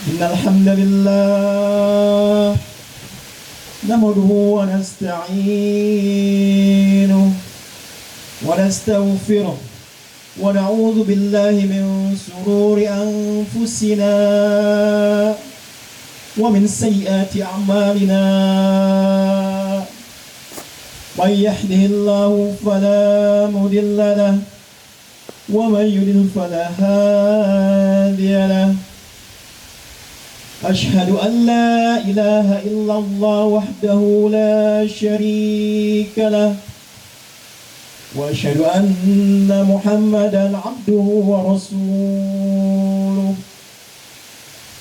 Innal hamdalillah nahmaduhu wa nasta'inuhu wa nastaghfiruh wa na'udzu billahi min shururi anfusina wa min sayyiati a'malina. May yahdihillahu fala mudilla lahu wa may yudlil fala hadiya lahu. Ashhadu an la ilaha illallah wahdahu la syarika lah wa ashhadu anna Muhammadan abduhu wa rasuluh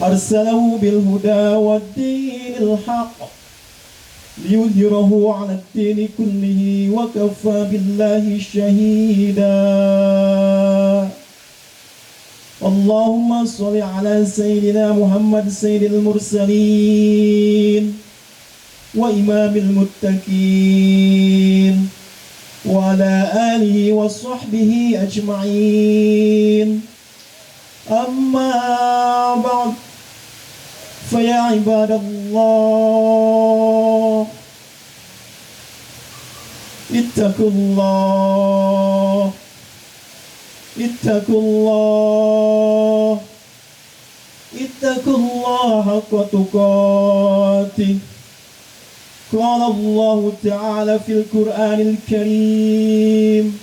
arsalahu bil huda wad dinil haqq liyudhhirahu 'ala ad-dini kullihi wa kafa billahi shahida. Allahumma sholli ala sayyidina Muhammad sayyidil mursalin wa imamil muttaqin wa ala alihi wa sahbihi ajma'in. Amma ba'd, fa ya ibadallah ittaqullah ittaqullah haqqa tuqatih. Qala Allah Ta'ala fil Qur'anil Karim,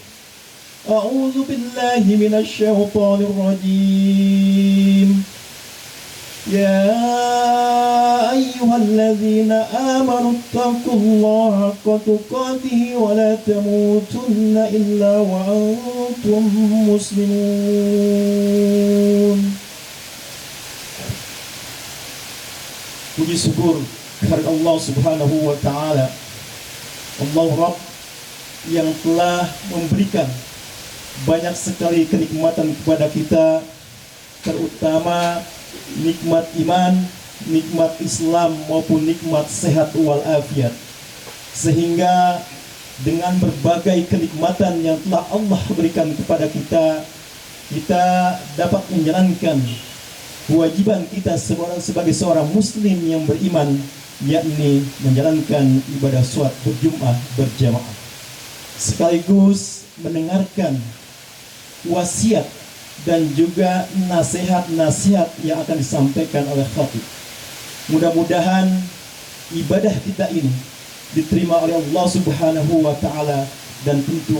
a'udzu billahi minasy syaithanir rajim. Ya ayyuhalladzina amanu taqullaha haqqa tuqatih wa la tamutunna illa wa antum muslimun. Puji syukur kepada Allah Subhanahu wa taala, Allah Rabb yang telah memberikan banyak sekali kenikmatan kepada kita, terutama nikmat iman, nikmat Islam maupun nikmat sehat walafiat. Sehingga dengan berbagai kenikmatan yang telah Allah berikan kepada kita, kita dapat menjalankan kewajiban kita sebagai seorang muslim yang beriman, yakni menjalankan ibadah sholat berjum'ah berjamaah, sekaligus mendengarkan wasiat dan juga nasihat-nasihat yang akan disampaikan oleh khatib. Mudah-mudahan ibadah kita ini diterima oleh Allah Subhanahu wa taala dan tentu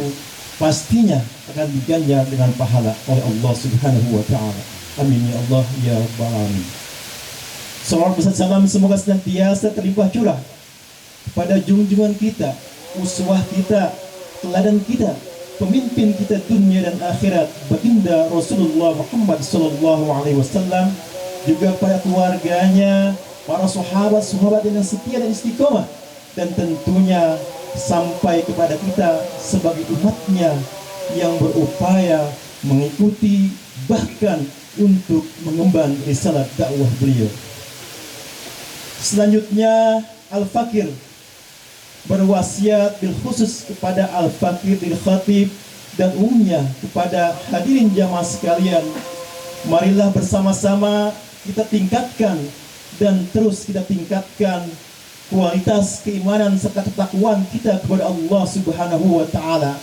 pastinya akan diganjar dengan pahala oleh Allah Subhanahu wa taala. Amin ya Allah ya rabbal alamin. Salawat besar salam semoga senantiasa terlimpah curah kepada junjungan kita, uswah kita, teladan kita, pemimpin kita dunia dan akhirat, baginda Rasulullah Muhammad sallallahu alaihi wasallam, juga pada keluarganya, para sahabat-sahabat yang setia dan istiqomah, dan tentunya sampai kepada kita sebagai umatnya yang berupaya mengikuti bahkan untuk mengemban risalah dakwah beliau. Selanjutnya Al-Fakir berwasiat bil khusus kepada Al-Fakir bil Khatib dan umumnya kepada hadirin jamaah sekalian, marilah bersama-sama kita tingkatkan dan terus kita tingkatkan kualitas keimanan serta ketakwaan kita kepada Allah Subhanahu wa taala.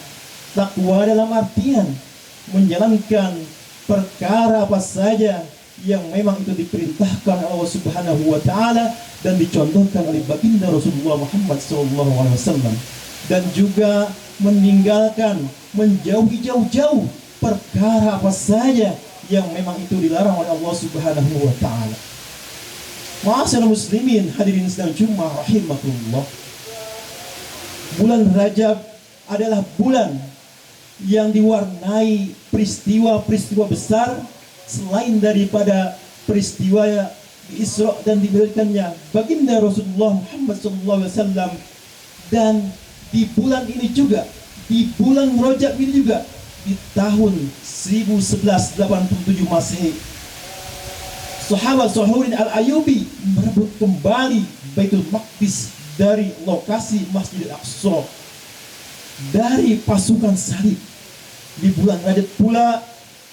Takwa dalam artian menjalankan perkara apa saja yang memang itu diperintahkan Allah Subhanahu wa taala dan dicontohkan oleh baginda Rasulullah Muhammad SAW, dan juga meninggalkan, menjauhi jauh-jauh perkara apa saja yang memang itu dilarang oleh Allah Subhanahu wa taala. Ma'asyiral muslimin, hadirin sidang Jumat rahimakumullah. Bulan Rajab adalah bulan yang diwarnai peristiwa-peristiwa besar selain daripada peristiwa Isra dan diberikannya baginda Rasulullah Muhammad SAW. Dan di bulan ini juga, di bulan Rajab ini juga, di tahun 1187 Masehi, sahabat Suhurin Al-Ayyubi merebut kembali Baitul Maqdis dari lokasi Masjidil Aqsa dari pasukan salib. Di bulan Rajab pula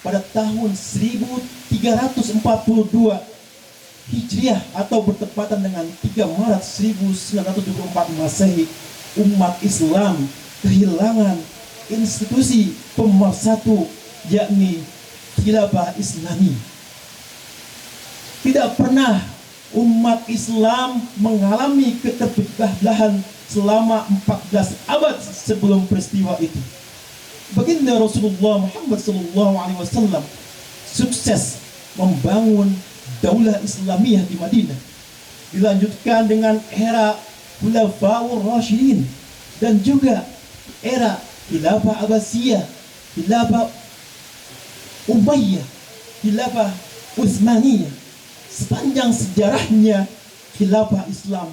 pada tahun 1342 Hijriah atau bertepatan dengan 3 Maret 1924 Masehi, umat Islam kehilangan institusi pemersatu, yakni Khilafah Islami. Tidak pernah umat Islam mengalami keterpecah belahan selama 14 abad sebelum peristiwa itu. Baginda Rasulullah Muhammad SAW sukses membangun daulah Islamiyah di Madinah, dilanjutkan dengan era Khulafaur Rasyidin dan juga era Khilafah Abbasiyah, Khilafah Umayyah, Khilafah Utsmaniyah. Sepanjang sejarahnya, Khilafah Islam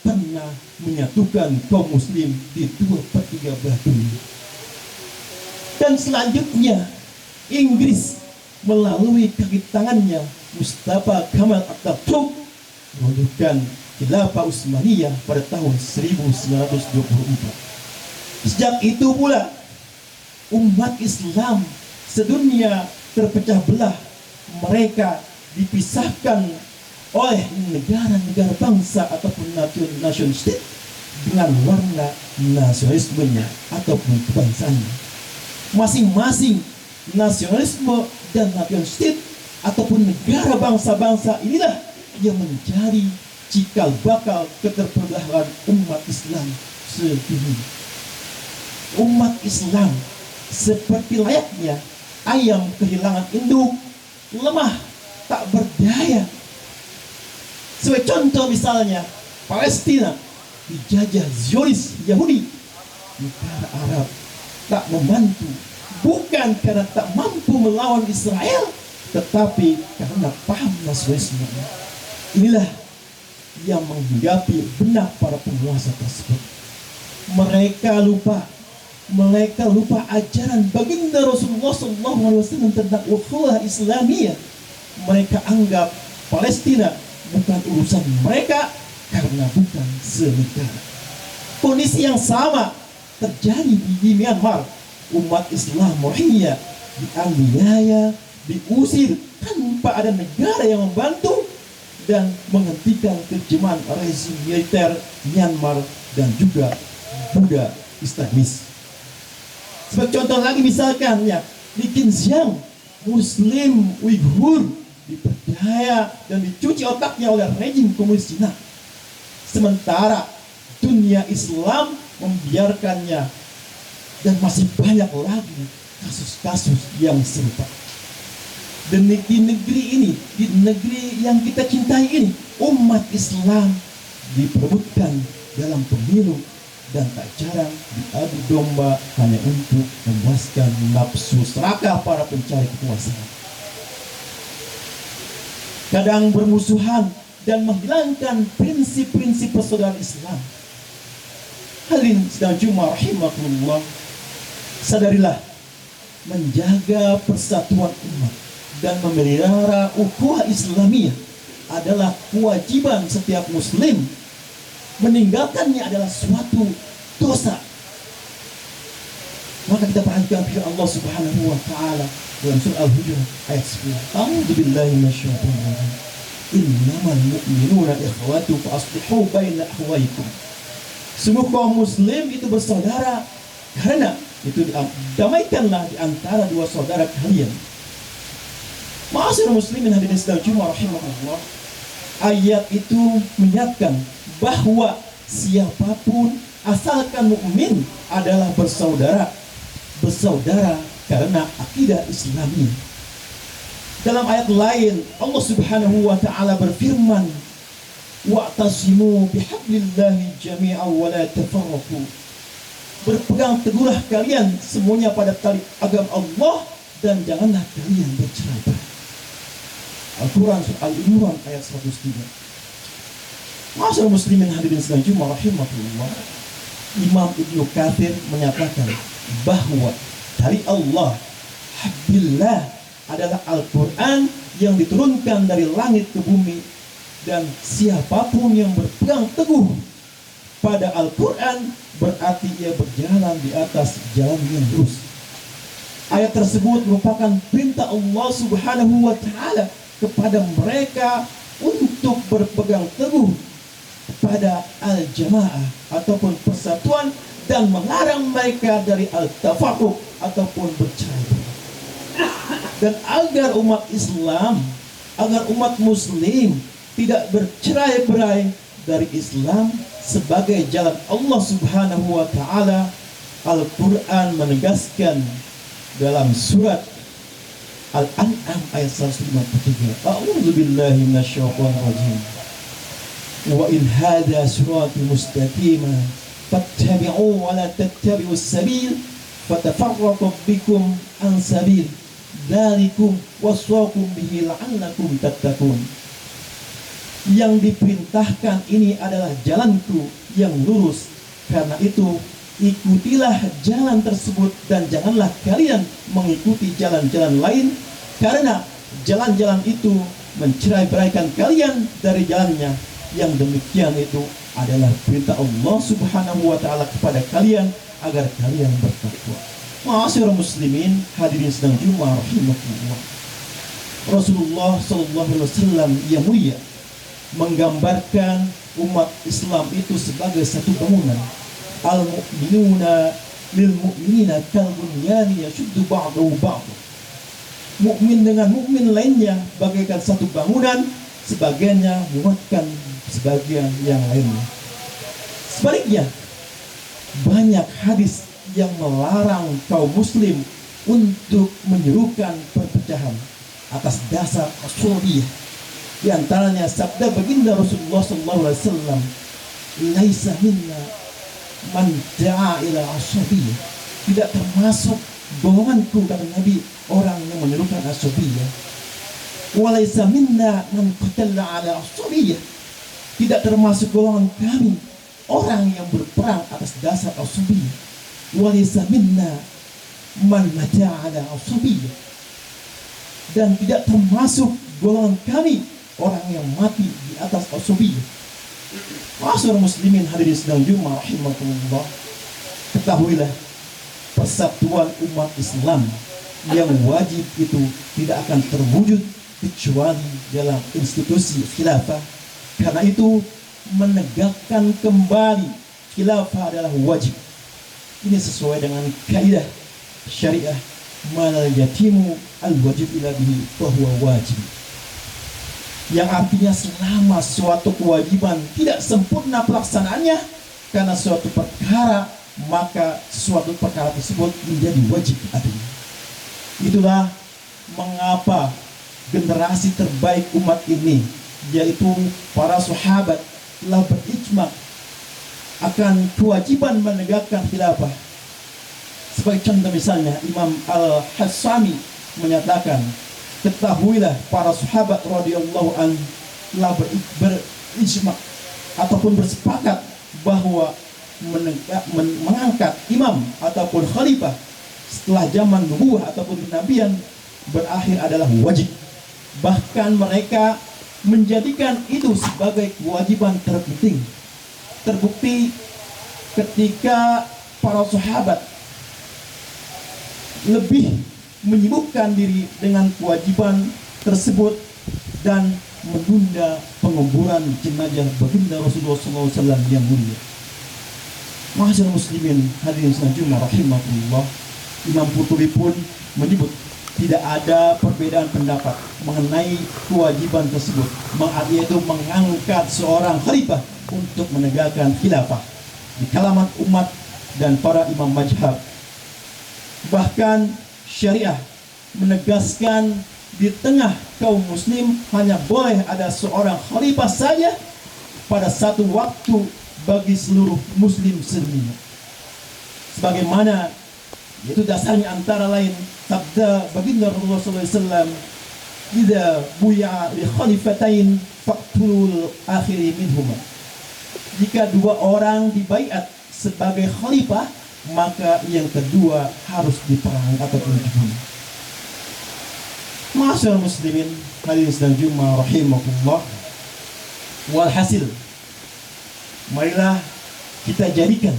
pernah menyatukan kaum muslim di 2/3 belah dunia. Dan selanjutnya Inggris melalui kaki tangannya Mustafa Kemal Atatürk menunjukkan Khilafah Utsmaniyah pada tahun 1924. Sejak itu pula umat Islam sedunia terpecah belah. Mereka dipisahkan oleh negara-negara bangsa ataupun nation state dengan warna nasionalismenya ataupun kebangsaannya. Masing-masing nasionalisme dan nation state ataupun negara bangsa-bangsa inilah yang menjadi cikal bakal keterpecah umat Islam sedunia. Umat Islam seperti layaknya ayam kehilangan induk, lemah, tak berdaya. Sebagai contoh misalnya, Palestina dijajah Zionis Yahudi. Negara Arab tak membantu, bukan karena tak mampu melawan Israel, tetapi karena paham nasionalisme. Inilah yang menghinggapi benak para penguasa tersebut. Mereka lupa ajaran baginda Rasulullah SAW tentang ukhuwah Islamiyah. Mereka anggap Palestina bukan urusan mereka karena bukan senegara. Kondisi yang sama terjadi di Myanmar. Umat Islam Rohingya dianiaya, diusir tanpa ada negara yang membantu dan menghentikan kejeman rezim militer Myanmar dan juga Buddha Islamis. Sebagai contoh lagi misalkan ya, di Xinjiang Muslim Uighur diperdaya dan dicuci otaknya oleh rezim komunis Cina. Sementara dunia Islam membiarkannya, dan masih banyak lagi kasus-kasus yang serupa. Dan di negeri ini, di negeri yang kita cintai ini, umat Islam diperebutkan dalam pemilu dan tak jarang diadu domba hanya untuk memuaskan nafsu serakah para pencari kekuasaan. Kadang bermusuhan dan menghilangkan prinsip-prinsip persaudaraan Islam. Hadirin sedang Jumat rahimakumullah, sadarilah menjaga persatuan umat dan memelihara ukhuwah Islamiyah adalah kewajiban setiap muslim. Meninggalkannya adalah suatu dosa. Maka kita perhatikan firman Allah Subhanahu wa taala dalam surah Al-Hujurat ayat 10. A'udzubillahi minasyaitonir rajim. Innamal mu'minuna ikhwatu fa aslihu baina akhwaykum. Sungguh kaum muslim itu bersaudara, karena itu damaikanlah di antara dua saudara kalian. Ma'asyiral muslimin hadirin sekalian Jumat rahimahullah. Ayat itu menyatakan bahwa siapapun asalkan mukmin adalah bersaudara karena akidah Islami. Dalam ayat lain Allah Subhanahu wa taala berfirman, wa'tasimu bihablillahi jami'an wa la tafarraqu. Berpegang teguhlah kalian semuanya pada tali agama Allah dan janganlah kalian bercerai-berai. Al-Quran surah Al-Imran ayat 103. Ma'asyiral muslimin hadirin sekalian Jumat rahimahullah, Imam Ibnu Katsir menyatakan bahwa dari Allah hablillah adalah Al-Quran yang diturunkan dari langit ke bumi, dan siapapun yang berpegang teguh pada Al-Quran berarti ia berjalan di atas jalan yang lurus. Ayat tersebut merupakan perintah Allah Subhanahu wa taala kepada mereka untuk untuk berpegang teguh pada al-jamaah ataupun persatuan, dan melarang mereka dari al-tafarruq ataupun bercerai. Dan agar umat Islam, agar umat muslim tidak bercerai-berai dari Islam sebagai jalan Allah Subhanahu wa taala, Al-Qur'an menegaskan dalam surat Al-An'am ayat 153. A'udzu billahi minasyaitonir rajim. Wa in hadza siratal mustaqima fattabi'u wa la tattabi'us sabil fatafarraqu bikum an sabil dzalikum wasaqum bihi la'allakum tattaqun. Yang diperintahkan ini adalah jalanku yang lurus, karena itu ikutilah jalan tersebut dan janganlah kalian mengikuti jalan-jalan lain, karena jalan-jalan itu mencerai-beraikan kalian dari jalannya. Yang demikian itu adalah perintah Allah Subhanahu wa taala kepada kalian agar kalian bertakwa. Ma'asyiral muslimin, hadirin sedang Jumat rahimakumullah. Rasulullah sallallahu alaihi wasallam yang mulia menggambarkan umat Islam itu sebagai satu bangunan. Al-mu'minuna lil mu'minina kal bunyani yashuddu ba'dahu ba'd. Mukmin dengan mukmin lainnya bagaikan satu bangunan, sebagiannya menguatkan sebagian yang lainnya. Sebaliknya, banyak hadis yang melarang kaum muslim untuk menyerukan perpecahan atas dasar asaliyah. Di antaranya sabda baginda Rasulullah SAW, "Laisa minna man da'a ila asabiyyah." Tidak termasuk golonganku, kata Nabi, orang yang menyerukan asabiyyah. "Wa laisa minna man qatala ala asabiyyah." Tidak termasuk golongan kami orang yang berperang atas dasar asabiyyah. "Wa laisa minna man mata ala asabiyyah." Dan tidak termasuk golongan kami orang yang mati di atas asabiyyah. Ma'asyiral muslimin, hadirin sedang Jumat rahimakumullah, ketahuilah persatuan umat Islam yang wajib itu tidak akan terwujud kecuali dalam institusi khilafah. Karena itu menegakkan kembali khilafah adalah wajib. Ini sesuai dengan kaidah syariah, manal yatimu al wajib ila bihi fahuwa wajib, yang artinya selama suatu kewajiban tidak sempurna pelaksanaannya karena suatu perkara, maka suatu perkara tersebut menjadi wajib adanya. Itulah mengapa generasi terbaik umat ini, yaitu para sahabat, telah berijma akan kewajiban menegakkan khilafah. Sebagai contoh misalnya, Imam Al-Hassami menyatakan, ketahuilah para sahabat radhiyallahu anhu telah berijma ataupun bersepakat bahwa mengangkat imam ataupun khalifah setelah zaman nubuwah ataupun kenabian berakhir adalah wajib. Bahkan mereka menjadikan itu sebagai kewajiban terpenting. Terbukti ketika para sahabat lebih menyibukkan diri dengan kewajiban tersebut dan menunda penguburan jenazah baginda Rasulullah SAW yang mulia. Ma'asyiral muslimin, hadirin sedang Jumat rahimahullah, Imam Qurtubi pun menyebut tidak ada perbedaan pendapat mengenai kewajiban tersebut, yaitu mengangkat seorang khalifah untuk menegakkan khilafah di kalangan umat dan para imam mazhab. Bahkan syariah menegaskan di tengah kaum muslim hanya boleh ada seorang khalifah saja pada satu waktu bagi seluruh muslim sedunia. Sebagaimana itu dasarnya antara lain sabda baginda Rasulullah SAW, "Idza buya li khalifatain faqtulul akhiri minhuma." Jika dua orang dibaiat sebagai khalifah, maka yang kedua harus diperang ataupun dibunuh. Ma'asyiral muslimin, hadirin sedang Jumat rahimakumullah, walhasil, marilah kita jadikan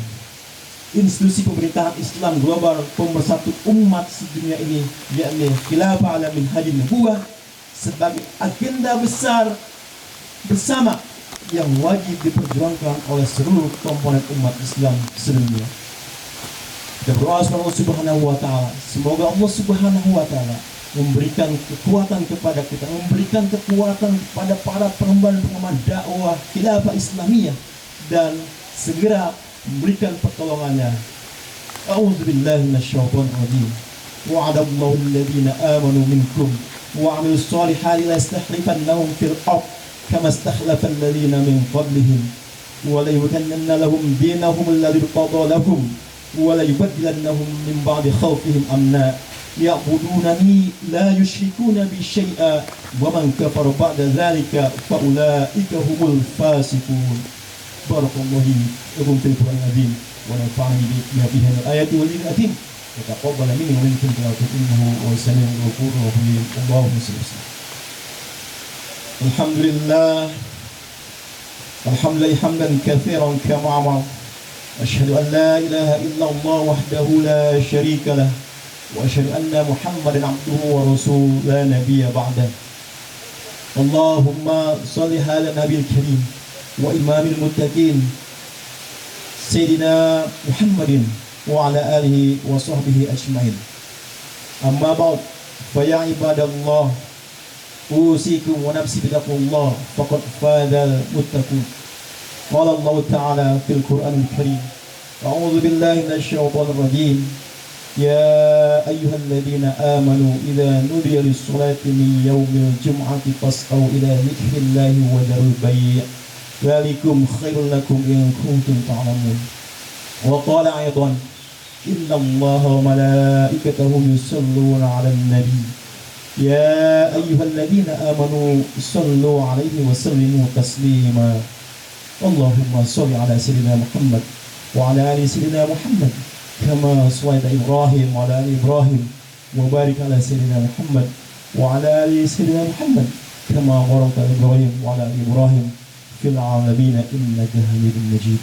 institusi pemerintahan Islam global pemersatu umat sedunia ini, yakni khilafah ala minhajin nubuwah, sebagai agenda besar bersama yang wajib diperjuangkan oleh seluruh komponen umat Islam sedunia. Kita berdoa kepada Allah Subhanahu wa taala, semoga Allah Subhanahu wa taala memberikan kekuatan kepada kita, memberikan kekuatan kepada para pengemban dakwah khilafah Islamiyah, dan segera memberikan pertolongannya. A'udzubillahi minasyaitonir rajim. Wa'adallahu alladhina amanu minkum wa 'amilus solihati la yastakhlifannahum fil ardh kama istakhlafa alladhina min qablihim wa la yumakkинanna lahum dinahum alladhi irtada lahum wa la yubaddilannahum min ba'di khawfihim amna ya'budunani la yushrikuna bi syai'a wa man kafara ba'da dzalika fa ulaika humul fasiqun. Barakallahu lakum fil Qur'anil azim wa nafa'ani bi hadhihi al-ayati wal dhikri wa taqabbala minni wa minkum innahu huwas samiul ghafurur rahim. Allahumma shalli ala Alhamdulillah alhamdulillah hamdan katsiran kama amara. Asyhadu an la ilaha illallah wahdahu la syarika lah wa asyhadu anna Muhammadan abduhu wa rasuluhu la nabiyya ba'dah. Allahumma shalli ala nabiyil karim wa imamil muttaqin Sayyidina Muhammadin wa ala alihi wa sahbihi ajmain. Amma ba'd, fa ya ibadallah, usikum wa nafsi bitaqwallah faqad fadal muttaqun. Qala Allah Ta'ala fil Qur'anil Karim, a'udzu billahi minasy syaithanir rajim. Ya ayyuhalladzina amanu idza nudiya lis-salati min yaumil jum'ati fas'au ila dzikrillahi wa dharul bai'. Dzalikum khairul lakum in kuntum ta'lamun. Wa qala aidan, innallaha wa malaikatahu yusholluna 'alan nabi. Ya ayyuhalladzina amanu shallu 'alaihi wa sallimu taslima. Allahumma shalli 'ala sayyidina Muhammad wa 'ala ali sayyidina Muhammad kama shallaita Ibrahim wa 'ala ali Ibrahim wa barik 'ala sayyidina Muhammad wa 'ala ali sayyidina Muhammad kama barakta Ibrahim wa 'ala ali Ibrahim fil 'alamin innaka Hamidum Majid.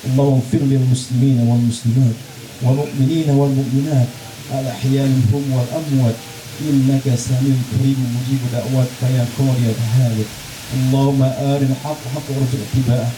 Allahumma ighfir lil muslimina wal muslimat wal mu'minina wal mu'minat al ahya'i minhum wal amwat innaka samiun qaribun mujibud da'wat ya qadiyal hajat. Allahumma arina haqqa haqqan warzuqna ittiba'ah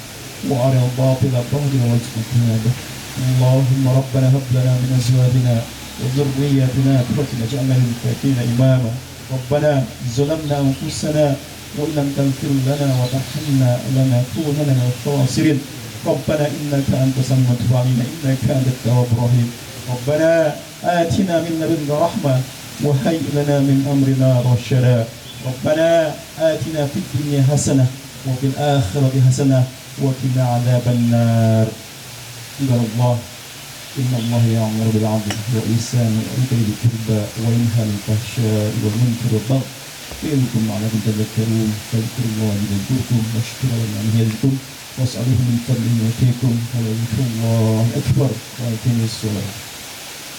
wa arina batila batilan warzuqna ijtinabah. Allahumma rabbana hab lana min azwajina wa dhurriyyatina qurrata a'yun waj'alna lil muttaqina imama. Rabbana zalamna anfusana wa illam taghfir lana wa tarhamna lanakunanna minal khasirin. Rabbana innaka antas samiyud du'a innaka antat tawwabur rahim. Rabbana atina min ladunka rahmah wa hayyi lana min amrina rashada. Rabbana atina fid dunya hasanah wa fil akhirati hasanah wa qina adzaban nar. Ibadallah, innallaha ya'muru bil 'adli wal ihsani wa ita'i dzil qurba wa yanha 'anil fahsya'i wal munkari wal baghi ya'idukum la'allakum tadhakkarun. Fadhkurullaha yadhkurkum washkuruhu 'ala ni'amihi yazidkum was'aluhu min fadlihi yu'tikum wa la dhikrullahi akbar wa aqimus shalah.